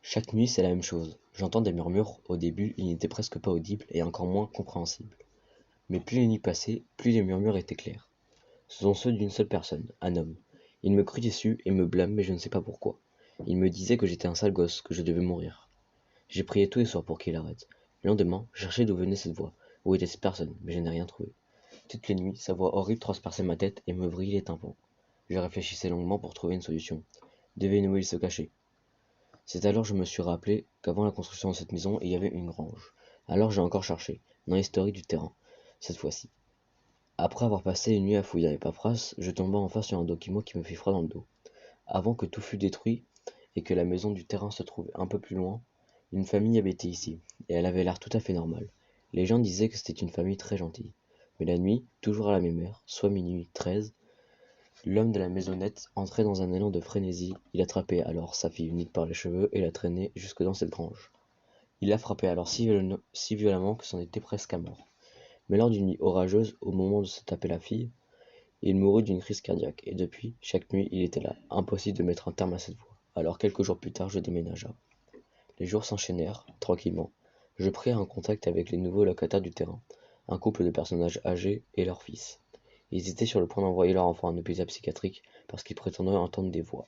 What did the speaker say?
Chaque nuit, c'est la même chose. J'entends des murmures. Au début, ils n'étaient presque pas audibles et encore moins compréhensibles. Mais plus les nuits passaient, plus les murmures étaient clairs. Ce sont ceux d'une seule personne, un homme. Il me crie dessus et me blâme, mais je ne sais pas pourquoi. Il me disait que j'étais un sale gosse, que je devais mourir. J'ai prié tous les soirs pour qu'il arrête. Le lendemain, je cherchais d'où venait cette voix, où était cette personne, mais je n'ai rien trouvé. Toutes les nuits, sa voix horrible transperçait ma tête et me vrillait les tympans. Je réfléchissais longuement pour trouver une solution. Devait où il se cachait. C'est alors que je me suis rappelé qu'avant la construction de cette maison, il y avait une grange. Alors j'ai encore cherché, dans l'historique du terrain, cette fois-ci. Après avoir passé une nuit à fouiller dans les paperasses, je tombai enfin sur un document qui me fit froid dans le dos. Avant que tout fût détruit et que la maison du terrain se trouve un peu plus loin, une famille habitait ici, et elle avait l'air tout à fait normale. Les gens disaient que c'était une famille très gentille. Mais la nuit, toujours à la même heure, soit minuit 13, l'homme de la maisonnette entrait dans un élan de frénésie. Il attrapait alors sa fille unique par les cheveux et la traînait jusque dans cette grange. Il la frappait alors si violemment que c'en était presque à mort. Mais lors d'une nuit orageuse, au moment de se taper la fille, il mourut d'une crise cardiaque, et depuis, chaque nuit, il était là, impossible de mettre un terme à cette voix. Alors quelques jours plus tard, je déménagea. Les jours s'enchaînèrent, tranquillement. Je pris un contact avec les nouveaux locataires du terrain, un couple de personnages âgés et leur fils. Ils étaient sur le point d'envoyer leur enfant à un hôpital psychiatrique parce qu'ils prétendaient entendre des voix.